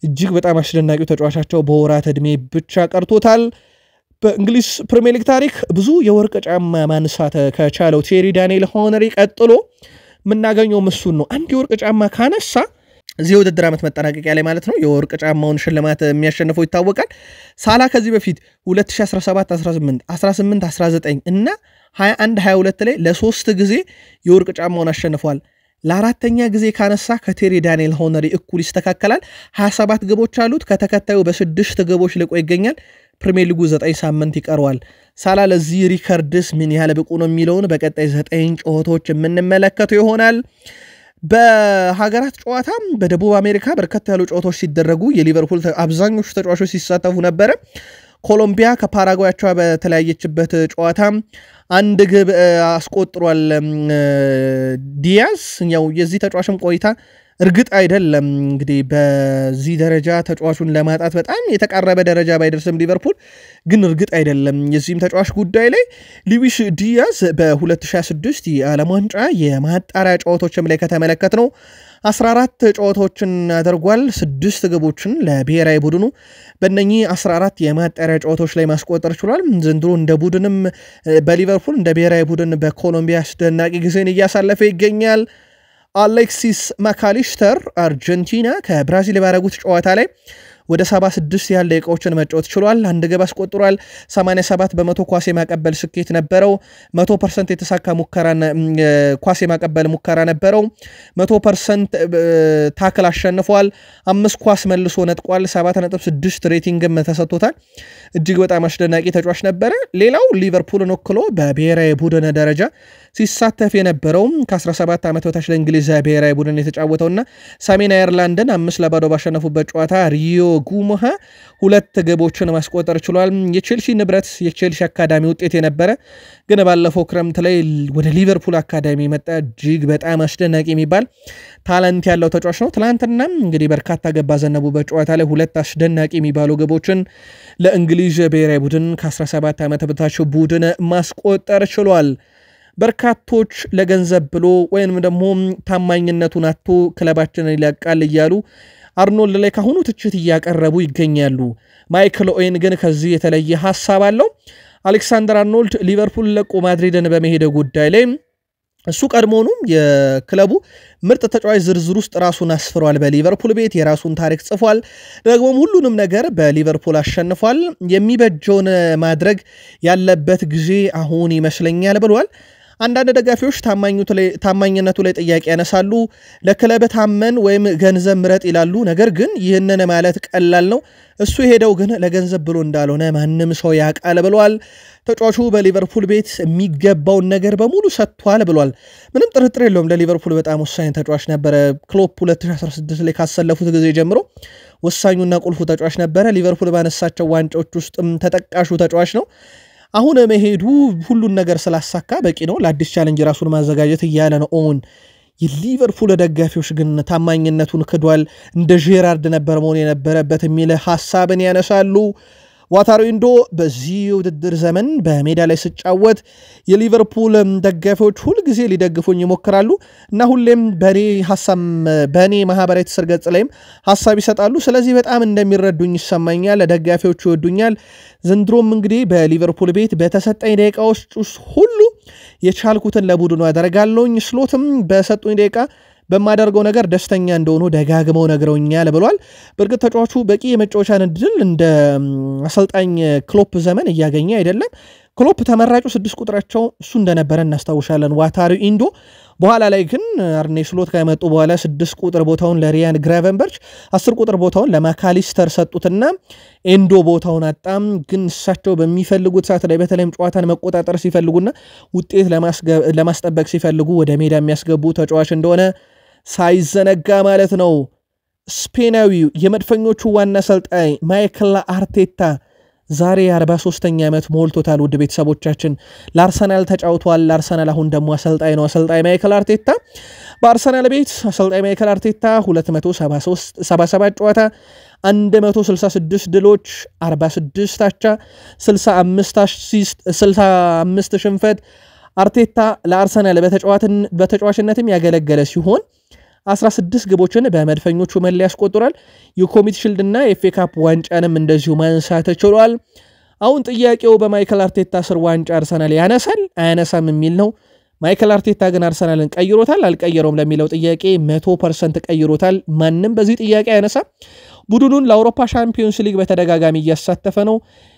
እጅግ በጣም አስደናቂው ተጫዋቻቸው በወራት ዕድሜ ብቻ ቀርቶታል። በእንግሊዝ ፕሪሚየር ሊግ ታሪክ ብዙ የወርቅ ጫማ ማንሳት ከቻለው ቴሪ ዳንኤል ሆነሪ ቀጥሎ የምናገኘው እሱን ነው። አንድ የወርቅ ጫማ ካነሳ እዚህ ውድድር ዓመት መጠናቀቂያ ላይ ማለት ነው የወርቅ ጫማውን ሽልማት የሚያሸንፈው ይታወቃል። ሳላ ከዚህ በፊት 2017 18 18 19 እና 21 22 ላይ ለሶስት ጊዜ የወርቅ ጫማውን አሸንፏል። ለአራተኛ ጊዜ ካነሳ ከቴሪ ዳንኤል ሆነሪ እኩል ይስተካከላል። 27 ግቦች አሉት። ከተከታዩ በ6 ግቦች ልቆ ይገኛል። ፕሪሚየር ሊጉ 9 ሳምንት ይቀረዋል። ሳላ ለዚህ ሪከርድስ ምን ያህል ብቁ ነው የሚለውን በቀጣይ 9 ጨዋታዎች የምንመለከተው ይሆናል። በሀገራት ጨዋታ በደቡብ አሜሪካ በርከት ያሉ ጨዋታዎች ሲደረጉ የሊቨርፑል አብዛኞቹ ተጫዋቾች ሲሳተፉ ነበረ። ኮሎምቢያ ከፓራጓያቸው በተለያየችበት ጨዋታ አንድ ግብ አስቆጥሯል ዲያዝ። ያው የዚህ ተጫዋችም ቆይታ እርግጥ አይደለም። እንግዲህ በዚህ ደረጃ ተጫዋቹን ለማጣት በጣም የተቃረበ ደረጃ ባይደርስም ሊቨርፑል ግን እርግጥ አይደለም የዚህም ተጫዋች ጉዳይ ላይ። ሉዊስ ዲያዝ በ2026 የዓለም ዋንጫ የማጣሪያ ጨዋታዎችም ላይ ከተመለከት ነው 14 ጨዋታዎችን አድርጓል። 6 ግቦችን ለብሔራዊ ቡድኑ በእነኚህ 14 የማጣሪያ ጨዋታዎች ላይ ማስቆጠር ችሏል። ዘንድሮ እንደ ቡድንም በሊቨርፑል እንደ ብሔራዊ ቡድን በኮሎምቢያ አስደናቂ ጊዜን እያሳለፈ ይገኛል። አሌክሲስ ማካሊስተር አርጀንቲና ከብራዚል ባረጉት ጨዋታ ላይ ወደ 76 ያህል ደቂቃዎችን መጫወት ችሏል። አንድ ግብ አስቆጥሯል። 87 በመቶ ኳስ የማቀበል ስኬት ነበረው። 100% የተሳካ ኳስ የማቀበል ሙከራ ነበረው። 100% ታክል አሸንፏል። 5 ኳስ መልሶ ነጥቋል። 7.6 ሬቲንግም ተሰጥቶታል። እጅግ በጣም አስደናቂ ተጫዋች ነበረ። ሌላው ሊቨርፑልን ወክሎ በብሔራዊ ቡድን ደረጃ ሲሳተፍ የነበረው ከ17 ዓመት በታች ለእንግሊዝ ብሔራዊ ቡድን የተጫወተውና ሰሜን አየርላንድን 5-0 ባሸነፉበት ጨዋታ ሪዮ ጉሙሃ 2 ግቦችን ማስቆጠር ችሏል። የቼልሲ ንብረት የቼልሲ አካዳሚ ውጤት የነበረ ግን ባለፈው ክረምት ላይ ወደ ሊቨርፑል አካዳሚ መጣ። እጅግ በጣም አስደናቂ የሚባል ታላንት ያለው ተጫዋች ነው። ትላንትና እንግዲህ በርካታ ገባ ዘነቡበት ጨዋታ ላይ 2 አስደናቂ የሚባሉ ግቦችን ለእንግሊዝ ብሔራዊ ቡድን ከ17 ዓመት በታች ቡድን ማስቆጠር ችሏል። በርካቶች ለገንዘብ ብሎ ወይንም ደግሞ ታማኝነቱን አጥቶ ክለባችንን ይለቃል እያሉ አርኖልድ ላይ ካሁኑ ትችት እያቀረቡ ይገኛሉ። ማይክል ኦዌን ግን ከዚህ የተለየ ሐሳብ አለው። አሌክሳንደር አርኖልድ ሊቨርፑል ለቆ ማድሪድን በመሄደ ጉዳይ ላይ እሱ ቀድሞውንም የክለቡ ምርጥ ተጫዋች ዝርዝር ውስጥ ራሱን አስፍሯል። በሊቨርፑል ቤት የራሱን ታሪክ ጽፏል። ደግሞም ሁሉንም ነገር በሊቨርፑል አሸንፏል። የሚበጀውን ማድረግ ያለበት ጊዜ አሁን ይመስለኛል ብሏል። አንዳንድ ደጋፊዎች ታማኝነቱ ላይ ጥያቄ ያነሳሉ። ለክለብ ታመን ወይም ገንዘብ ምረጥ ይላሉ። ነገር ግን ይህንን ማለት ቀላል ነው። እሱ ሄደው ግን ለገንዘብ ብሎ እንዳልሆነ ማንም ሰው ያውቃል ብሏል። ተጫዋቹ በሊቨርፑል ቤት የሚገባውን ነገር በሙሉ ሰጥቷል ብሏል። ምንም ጥርጥር የለውም ለሊቨርፑል በጣም ወሳኝ ተጫዋች ነበረ። ክሎፕ 2016 ላይ ካሰለፉት ጊዜ ጀምሮ ወሳኙና ቁልፉ ተጫዋች ነበረ። ሊቨርፑል ባነሳቸው ዋንጫዎች ውስጥ ተጠቃሹ ተጫዋች ነው። አሁን መሄዱ ሁሉን ነገር ስላሳካ በቂ ነው። ለአዲስ ቻሌንጅ ራሱን ማዘጋጀት እያለ ነው ኦዌን። የሊቨርፑል ደጋፊዎች ግን ታማኝነቱን ክዷል፣ እንደ ጄራርድ ነበር መሆን የነበረበት የሚል ሐሳብን ያነሳሉ። ዋታሩ ኢንዶ በዚህ ውድድር ዘመን በሜዳ ላይ ሲጫወት የሊቨርፑል ደጋፊዎች ሁሉ ጊዜ ሊደግፉኝ ይሞክራሉ እና ሁሌም በኔ ማህበራዊ ትስስር ገጽ ላይም ሐሳብ ይሰጣሉ። ስለዚህ በጣም እንደሚረዱኝ ይሰማኛል። ደጋፊዎቹ ይወዱኛል። ዘንድሮም እንግዲህ በሊቨርፑል ቤት በተሰጠኝ ደቂቃዎች ውስጥ ሁሉ የቻልኩትን ለቡድኑ አደርጋለሁኝ። ስሎትም በሰጡኝ ደቂቃ በማደርገው ነገር ደስተኛ እንደሆኑ ደጋግመው ነግረውኛል ብሏል። በእርግጥ ተጫዋቹ በቂ የመጫወቻን እድል እንደ አሰልጣኝ ክሎፕ ዘመን እያገኘ አይደለም። ክሎፕ ተመራጩ 6 ቁጥራቸው እሱ እንደነበረ እናስታውሻለን። ዋታሩ ኢንዶ በኋላ ላይ ግን አርኔ ስሎት ከመጡ በኋላ 6 ቁጥር ቦታውን ለሪያን ግራቨንበርች 10 ቁጥር ቦታውን ለማካሊስተር ሰጡትና ኢንዶ ቦታውን አጣም። ግን እሳቸው በሚፈልጉት ሰዓት ላይ በተለይም ጨዋታን መቆጣጠር ሲፈልጉና ውጤት ለማስጠበቅ ሲፈልጉ ወደ ሜዳ የሚያስገቡ ተጫዋች እንደሆነ ሳይዘነጋ ማለት ነው። ስፔናዊው የመድፈኞቹ ዋና አሰልጣኝ ማይክል አርቴታ ዛሬ 43ኛ ዓመት ሞልቶታል። ውድ ቤተሰቦቻችን ለአርሰናል ተጫውቷል። ለአርሰናል አሁን ደግሞ አሰልጣኝ ነው። አሰልጣኝ ማይክል አርቴታ በአርሰናል ቤት አሰልጣኝ ማይክል አርቴታ 277 ጨዋታ 166 ድሎች 46 አቻ 65 ሽንፈት። አርቴታ ለአርሰናል በተጫዋችነትም ያገለገለ ሲሆን 16 ግቦችን በመድፈኞቹ መለያ ያስቆጥሯል። የኮሚቲ ሺልድ እና የኤፍኤ ካፕ ዋንጫንም እንደዚሁ ማንሳት ችሏል። አሁን ጥያቄው በማይክል አርቴታ ስር ዋንጫ አርሰናል ያነሳል አያነሳም የሚል ነው። ማይክል አርቴታ ግን አርሰናልን ቀይሮታል አልቀየረውም ለሚለው ጥያቄ 100% ቀይሮታል። ማንም በዚህ ጥያቄ አያነሳም። ቡድኑን ለአውሮፓ ሻምፒዮንስ ሊግ በተደጋጋሚ እያሳተፈ ነው።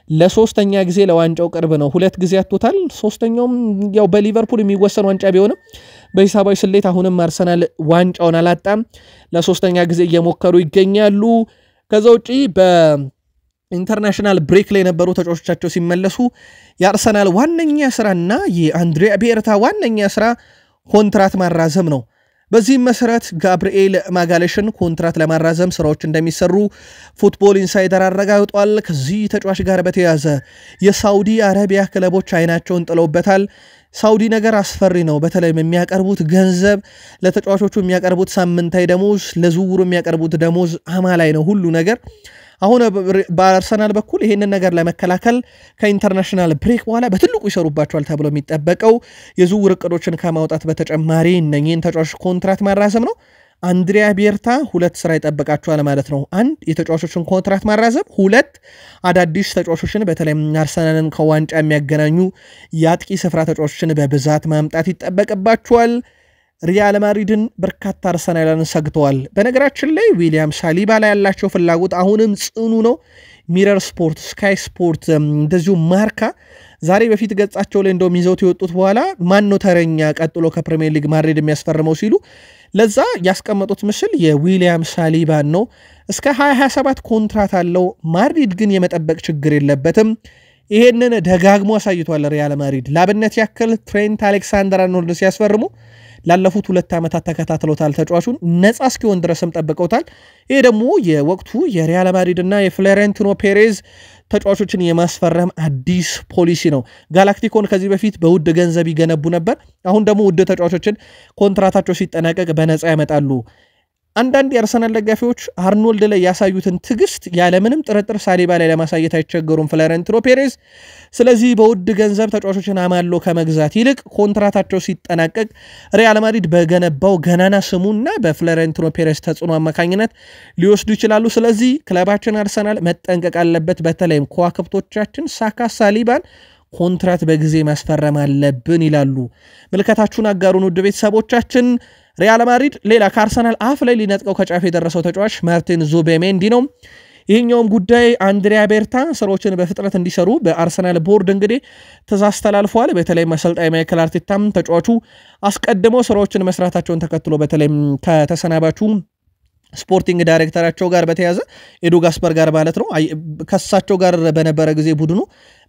ለሶስተኛ ጊዜ ለዋንጫው ቅርብ ነው። 2 ጊዜ አጥቶታል። ሶስተኛውም ያው በሊቨርፑል የሚወሰን ዋንጫ ቢሆንም በሂሳባዊ ስሌት አሁንም አርሰናል ዋንጫውን አላጣም። ለሶስተኛ ጊዜ እየሞከሩ ይገኛሉ። ከዛ ውጪ በኢንተርናሽናል ብሬክ ላይ የነበሩ ተጫዋቾቻቸው ሲመለሱ የአርሰናል ዋነኛ ስራና የአንድሪያ ቤርታ ዋነኛ ስራ ኮንትራት ማራዘም ነው። በዚህም መሰረት ጋብርኤል ማጋሌሽን ኮንትራት ለማራዘም ስራዎች እንደሚሰሩ ፉትቦል ኢንሳይደር አረጋግጧል። ከዚህ ተጫዋች ጋር በተያያዘ የሳውዲ አረቢያ ክለቦች አይናቸውን ጥለውበታል። ሳውዲ ነገር አስፈሪ ነው። በተለይም የሚያቀርቡት ገንዘብ፣ ለተጫዋቾቹ የሚያቀርቡት ሳምንታዊ ደሞዝ፣ ለዝውውሩ የሚያቀርቡት ደሞዝ አማላይ ነው ሁሉ ነገር። አሁን በአርሰናል በኩል ይሄንን ነገር ለመከላከል ከኢንተርናሽናል ብሬክ በኋላ በትልቁ ይሰሩባቸዋል ተብሎ የሚጠበቀው የዝውውር እቅዶችን ከማውጣት በተጨማሪ እነኚህን ተጫዋቾች ኮንትራት ማራዘም ነው። አንድሪያ ቤርታ 2 ስራ ይጠበቃቸዋል ማለት ነው። 1 የተጫዋቾችን ኮንትራት ማራዘም፣ 2 አዳዲስ ተጫዋቾችን በተለይም አርሰናልን ከዋንጫ የሚያገናኙ የአጥቂ ስፍራ ተጫዋቾችን በብዛት ማምጣት ይጠበቅባቸዋል። ሪያል ማድሪድን በርካታ አርሰናልን ሰግተዋል። በነገራችን ላይ ዊሊያም ሳሊባ ላይ ያላቸው ፍላጎት አሁንም ጽኑ ነው። ሚረር ስፖርት፣ ስካይ ስፖርት እንደዚሁ ማርካ ዛሬ በፊት ገጻቸው ላይ እንደውም ይዘውት የወጡት በኋላ ማን ነው ተረኛ ቀጥሎ ከፕሪሚየር ሊግ ማድሪድ የሚያስፈርመው ሲሉ ለዛ ያስቀመጡት ምስል የዊሊያም ሳሊባን ነው። እስከ 2027 ኮንትራት አለው። ማድሪድ ግን የመጠበቅ ችግር የለበትም። ይሄንን ደጋግሞ አሳይቷል ሪያል ማድሪድ። ላብነት ያክል ትሬንት አሌክሳንደር-አርኖልድ ሲያስፈርሙ ላለፉት 2 ዓመታት ተከታትለውታል። ተጫዋቹን ነፃ እስኪሆን ድረስም ጠብቀውታል። ይሄ ደግሞ የወቅቱ የሪያል ማድሪድ እና የፍሎሬንቲኖ ፔሬዝ ተጫዋቾችን የማስፈረም አዲስ ፖሊሲ ነው። ጋላክቲኮን ከዚህ በፊት በውድ ገንዘብ ይገነቡ ነበር። አሁን ደግሞ ውድ ተጫዋቾችን ኮንትራታቸው ሲጠናቀቅ በነፃ ያመጣሉ። አንዳንድ የአርሰናል ደጋፊዎች አርኖልድ ላይ ያሳዩትን ትግስት ያለምንም ጥርጥር ሳሊባ ላይ ለማሳየት አይቸገሩም ፍሎሬንቲኖ ፔሬዝ። ስለዚህ በውድ ገንዘብ ተጫዋቾችን አማሎ ከመግዛት ይልቅ ኮንትራታቸው ሲጠናቀቅ ሪያል ማድሪድ በገነባው ገናና ስሙና በፍሎሬንቲኖ ፔሬዝ ተጽዕኖ አማካኝነት ሊወስዱ ይችላሉ። ስለዚህ ክለባችን አርሰናል መጠንቀቅ አለበት። በተለይም ከዋክብቶቻችን ሳካ፣ ሳሊባን ኮንትራት በጊዜ ማስፈረም አለብን ይላሉ። ምልከታችሁን አጋሩን ውድ ቤተሰቦቻችን። ሪያል ማድሪድ ሌላ ከአርሰናል አፍ ላይ ሊነጥቀው ከጫፍ የደረሰው ተጫዋች ማርቲን ዙቤሜንዲ ነው። ይህኛውም ጉዳይ አንድሪያ ቤርታ ስራዎችን በፍጥነት እንዲሰሩ በአርሰናል ቦርድ እንግዲህ ትእዛዝ ተላልፈዋል። በተለይም አሰልጣኝ ማይክል አርቴታም ተጫዋቹ አስቀድመው ስራዎችን መስራታቸውን ተከትሎ በተለይም ከተሰናባቹ ስፖርቲንግ ዳይሬክተራቸው ጋር በተያዘ ኤዱ ጋስፐር ጋር ማለት ነው ከሳቸው ጋር በነበረ ጊዜ ቡድኑ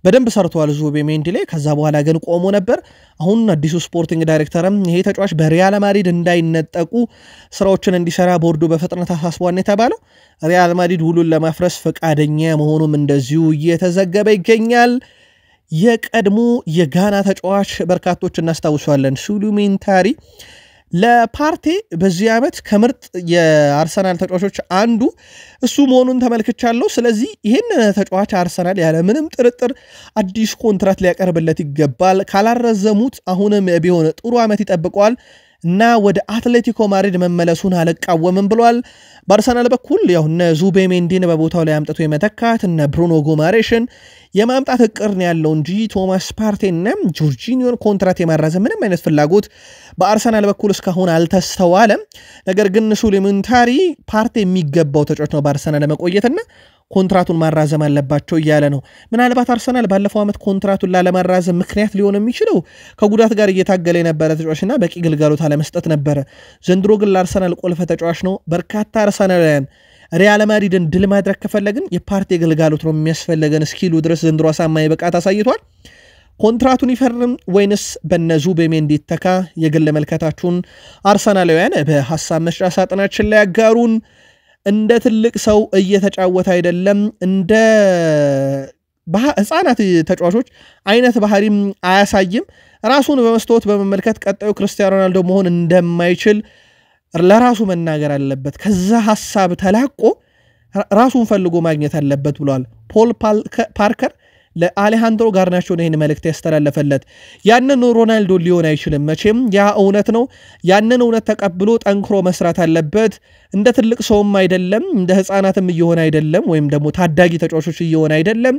በደንብ ሰርቷል ዙቤሜንዲ ላይ። ከዛ በኋላ ግን ቆሞ ነበር። አሁን አዲሱ ስፖርቲንግ ዳይሬክተርም ይሄ ተጫዋች በሪያል ማድሪድ እንዳይነጠቁ ስራዎችን እንዲሰራ ቦርዱ በፍጥነት አሳስቧል የተባለው። ሪያል ማድሪድ ውሉን ለማፍረስ ፈቃደኛ መሆኑም እንደዚሁ እየተዘገበ ይገኛል። የቀድሞ የጋና ተጫዋች በርካቶች እናስታውሷለን ሱሉሜን ታሪ ለፓርቴ በዚህ ዓመት ከምርጥ የአርሰናል ተጫዋቾች አንዱ እሱ መሆኑን ተመልክቻለሁ። ስለዚህ ይህን ተጫዋች አርሰናል ያለምንም ጥርጥር አዲስ ኮንትራት ሊያቀርብለት ይገባል። ካላረዘሙት አሁንም ቢሆን ጥሩ ዓመት ይጠብቀዋል እና ወደ አትሌቲኮ ማድሪድ መመለሱን አልቃወምም ብሏል። በአርሰናል በኩል ያው እነ ዙቤሜንዲን በቦታው ላይ አምጥቶ የመተካት እነ ብሩኖ ጎማሬሽን የማምጣት እቅድ ነው ያለው እንጂ ቶማስ ፓርቴና ጆርጂኒዮን ኮንትራት የማራዘም ምንም አይነት ፍላጎት በአርሰናል በኩል እስካሁን አልተስተዋለም። ነገር ግን ሱሌማን ታሪ ፓርቴ የሚገባው ተጫዋች ነው በአርሰናል ለመቆየትና ኮንትራቱን ማራዘም አለባቸው እያለ ነው። ምናልባት አርሰናል ባለፈው ዓመት ኮንትራቱን ላለማራዘም ምክንያት ሊሆን የሚችለው ከጉዳት ጋር እየታገለ የነበረ ተጫዋችና በቂ ግልጋሎት አለመስጠት ነበረ። ዘንድሮ ግን ለአርሰናል ቁልፍ ተጫዋች ነው። በርካታ አርሰናላውያን ሪያል ማድሪድን ድል ማድረግ ከፈለግን የፓርቴ ግልጋሎት ነው የሚያስፈልገን እስኪሉ ድረስ ዘንድሮ አሳማኝ ብቃት አሳይቷል። ኮንትራቱን ይፈርም ወይንስ በዙቤሜንዲ ይተካ? የግል መልከታችሁን አርሰናላውያን በሐሳብ መስጫ ሳጥናችን ላይ ያጋሩን። እንደ ትልቅ ሰው እየተጫወተ አይደለም፣ እንደ ህፃናት ተጫዋቾች አይነት ባህሪም አያሳይም። ራሱን በመስተዋት በመመልከት ቀጣዩ ክርስቲያኖ ሮናልዶ መሆን እንደማይችል ለራሱ መናገር አለበት። ከዛ ሐሳብ ተላቆ ራሱን ፈልጎ ማግኘት አለበት ብሏል ፖል ፓርከር ለአሌሃንድሮ ጋርናቾ ይህን መልእክት ያስተላለፈለት። ያንን ሮናልዶ ሊሆን አይችልም መቼም፣ ያ እውነት ነው። ያንን እውነት ተቀብሎ ጠንክሮ መስራት አለበት። እንደ ትልቅ ሰውም አይደለም፣ እንደ ህፃናትም እየሆነ አይደለም፣ ወይም ደግሞ ታዳጊ ተጫዋቾች እየሆነ አይደለም።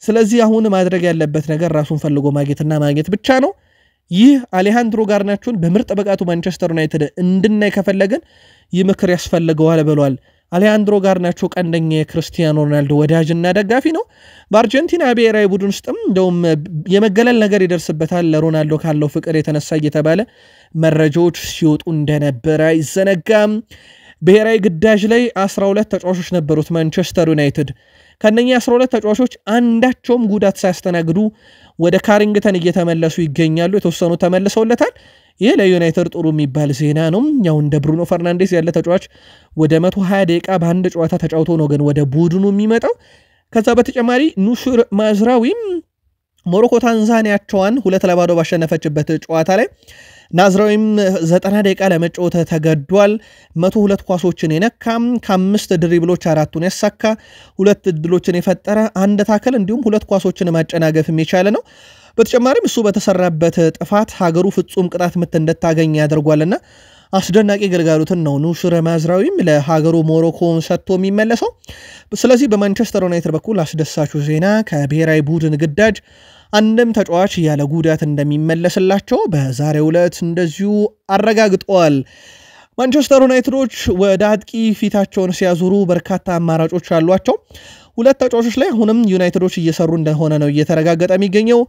ስለዚህ አሁን ማድረግ ያለበት ነገር ራሱን ፈልጎ ማግኘትና ማግኘት ብቻ ነው። ይህ አሌሃንድሮ ጋርናቾን በምርጥ ብቃቱ ማንቸስተር ዩናይትድ እንድናይ ከፈለገን ይህ ምክር ያስፈልገዋል ብሏል። አሌሃንድሮ ጋርናቾ ቀንደኛ የክርስቲያኖ ሮናልዶ ወዳጅና ደጋፊ ነው። በአርጀንቲና ብሔራዊ ቡድን ውስጥም እንደውም የመገለል ነገር ይደርስበታል ለሮናልዶ ካለው ፍቅር የተነሳ እየተባለ መረጃዎች ሲወጡ እንደነበረ አይዘነጋም። ብሔራዊ ግዳጅ ላይ 12 ተጫዋቾች ነበሩት ማንቸስተር ዩናይትድ። ከነኛ 12 ተጫዋቾች አንዳቸውም ጉዳት ሳያስተናግዱ ወደ ካሪንግተን እየተመለሱ ይገኛሉ። የተወሰኑ ተመልሰውለታል። ይህ ለዩናይትድ ጥሩ የሚባል ዜና ነው። ያው እንደ ብሩኖ ፈርናንዴስ ያለ ተጫዋች ወደ 120 ደቂቃ በአንድ ጨዋታ ተጫውቶ ነው ግን ወደ ቡድኑ የሚመጣው። ከዛ በተጨማሪ ኑሱር ማዝራዊም ሞሮኮ ታንዛኒያቸዋን 2-0 ባሸነፈችበት ጨዋታ ላይ ናዝራዊም 90 ደቂቃ ለመጫወት ተገዷል። 102 ኳሶችን የነካም ከ5 ድሪብሎች 4ቱን ያሳካ፣ 2 እድሎችን የፈጠረ፣ 1 ታክል እንዲሁም 2 ኳሶችን ማጨናገፍ የሚቻለ ነው። በተጨማሪም እሱ በተሰራበት ጥፋት ሀገሩ ፍጹም ቅጣት ምት እንድታገኝ ያደርጓልና አስደናቂ ግልጋሎትን ነው ኑሱር ማዝራዊም ለሀገሩ ሞሮኮ ሰጥቶ የሚመለሰው። ስለዚህ በማንቸስተር ዩናይትድ በኩል አስደሳቹ ዜና ከብሔራዊ ቡድን ግዳጅ አንድም ተጫዋች ያለ ጉዳት እንደሚመለስላቸው በዛሬው ዕለት እንደዚሁ አረጋግጠዋል። ማንቸስተር ዩናይትዶች ወደ አጥቂ ፊታቸውን ሲያዙሩ በርካታ አማራጮች አሏቸው። 2 ተጫዋቾች ላይ አሁንም ዩናይትዶች እየሰሩ እንደሆነ ነው እየተረጋገጠ የሚገኘው።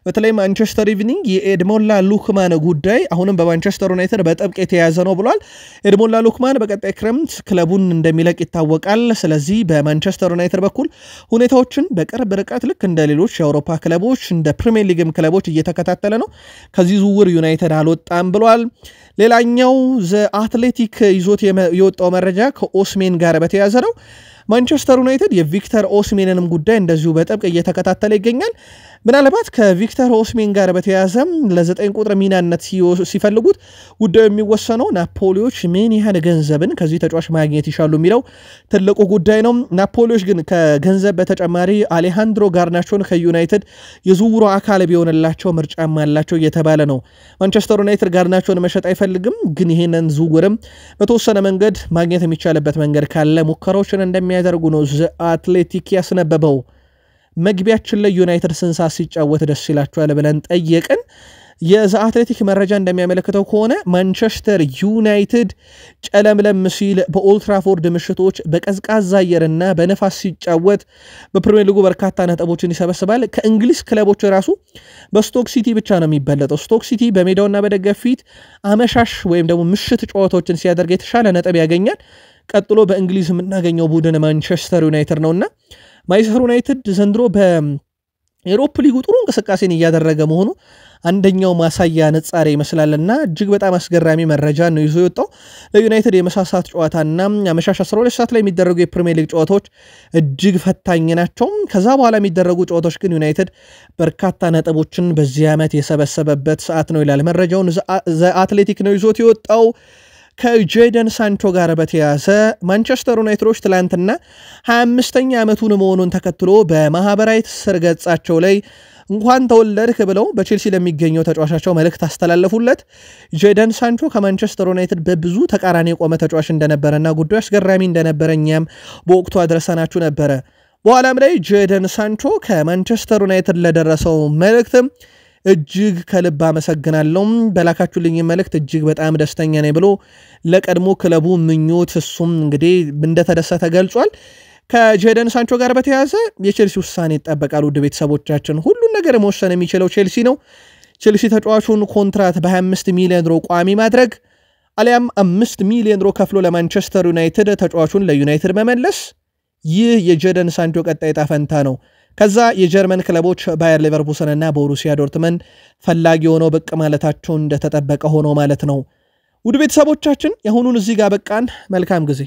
በተለይ ማንቸስተር ኢቭኒንግ የኤድሞላ ሉክማን ጉዳይ አሁንም በማንቸስተር ዩናይትድ በጥብቅ የተያዘ ነው ብሏል። ኤድሞላ ሉክማን በቀጣይ ክረምት ክለቡን እንደሚለቅ ይታወቃል። ስለዚህ በማንቸስተር ዩናይትድ በኩል ሁኔታዎችን በቅርብ ርቀት ልክ እንደ ሌሎች የአውሮፓ ክለቦች እንደ ፕሪሚየር ሊግም ክለቦች እየተከታተለ ነው። ከዚህ ዝውውር ዩናይትድ አልወጣም ብሏል። ሌላኛው ዘ አትሌቲክ ይዞት የወጣው መረጃ ከኦስሜን ጋር በተያዘ ነው። ማንቸስተር ዩናይትድ የቪክተር ኦስሜንንም ጉዳይ እንደዚሁ በጥብቅ እየተከታተለ ይገኛል። ምናልባት ከቪክተር ኦስሜን ጋር በተያያዘም ለ9 ቁጥር ሚናነት ሲፈልጉት ጉዳዩ የሚወሰነው ናፖሊዎች ምን ያህል ገንዘብን ከዚህ ተጫዋች ማግኘት ይሻሉ የሚለው ትልቁ ጉዳይ ነው። ናፖሊዎች ግን ከገንዘብ በተጨማሪ አሌሃንድሮ ጋርናቾን ከዩናይትድ የዝውውሩ አካል ቢሆንላቸው ምርጫም አላቸው እየተባለ ነው። ማንቸስተር ዩናይትድ ጋርናቾን መሸጥ አይፈልግም፣ ግን ይሄንን ዝውውርም በተወሰነ መንገድ ማግኘት የሚቻልበት መንገድ ካለ ሙከራዎችን እንደሚያደርጉ ነው ዘ አትሌቲክ ያስነበበው። መግቢያችን ላይ ዩናይትድ ስንሳ ሲጫወት ደስ ይላችኋል ብለን ጠየቅን። የዘ አትሌቲክ መረጃ እንደሚያመለክተው ከሆነ ማንቸስተር ዩናይትድ ጨለምለም ሲል በኦልትራፎርድ ምሽቶች በቀዝቃዛ አየርና በነፋስ ሲጫወት በፕሪሚየር ሊጉ በርካታ ነጥቦችን ይሰበስባል። ከእንግሊዝ ክለቦች ራሱ በስቶክ ሲቲ ብቻ ነው የሚበለጠው። ስቶክ ሲቲ በሜዳውና በደጋፊ ፊት አመሻሽ ወይም ደግሞ ምሽት ጨዋታዎችን ሲያደርግ የተሻለ ነጥብ ያገኛል። ቀጥሎ በእንግሊዝ የምናገኘው ቡድን ማንቸስተር ዩናይትድ ነውና ማንቸስተር ዩናይትድ ዘንድሮ በኤሮፕ ሊጉ ጥሩ እንቅስቃሴን እያደረገ መሆኑ አንደኛው ማሳያ ንጻሬ ይመስላልና እጅግ በጣም አስገራሚ መረጃ ነው ይዞ የወጣው። ለዩናይትድ የመሳሳት ጨዋታና አመሻሽ 12 ሰዓት ላይ የሚደረጉ የፕሪሚየር ሊግ ጨዋታዎች እጅግ ፈታኝ ናቸው። ከዛ በኋላ የሚደረጉ ጨዋታዎች ግን ዩናይትድ በርካታ ነጥቦችን በዚህ ዓመት የሰበሰበበት ሰዓት ነው ይላል መረጃውን ዘ አትሌቲክ ነው ይዞት የወጣው። ከጄደን ሳንቾ ጋር በተያያዘ ማንቸስተር ዩናይትዶች ትላንትና 25ኛ ዓመቱን መሆኑን ተከትሎ በማህበራዊ ትስስር ገጻቸው ላይ እንኳን ተወለድክ ብለው በቼልሲ ለሚገኘው ተጫዋቻቸው መልእክት አስተላለፉለት። ጄደን ሳንቾ ከማንቸስተር ዩናይትድ በብዙ ተቃራኒ የቆመ ተጫዋች እንደነበረና ጉዳዩ አስገራሚ እንደነበረ እኛም በወቅቱ አድረሰናችሁ ነበረ። በኋላም ላይ ጄደን ሳንቾ ከማንቸስተር ዩናይትድ ለደረሰው መልእክትም እጅግ ከልብ አመሰግናለሁ፣ በላካችሁልኝ መልእክት እጅግ በጣም ደስተኛ ነኝ ብሎ ለቀድሞ ክለቡ ምኞት እሱም እንግዲህ እንደተደሰተ ገልጿል። ከጄደን ሳንቾ ጋር በተያያዘ የቼልሲ ውሳኔ ይጠበቃል። ውድ ቤተሰቦቻችን ሁሉን ነገር መወሰን የሚችለው ቼልሲ ነው። ቼልሲ ተጫዋቹን ኮንትራት በ25 ሚሊዮን ዩሮ ቋሚ ማድረግ አሊያም 5 ሚሊዮን ዩሮ ከፍሎ ለማንቸስተር ዩናይትድ ተጫዋቹን ለዩናይትድ መመለስ፣ ይህ የጄደን ሳንቾ ቀጣይ ዕጣ ፈንታ ነው። ከዛ የጀርመን ክለቦች ባየር ሌቨርኩሰን እና ቦሩሲያ ዶርትመንድ ፈላጊ ሆነው ብቅ ማለታቸው እንደተጠበቀ ሆኖ ማለት ነው። ውድ ቤተሰቦቻችን የአሁኑን እዚህ ጋር በቃን። መልካም ጊዜ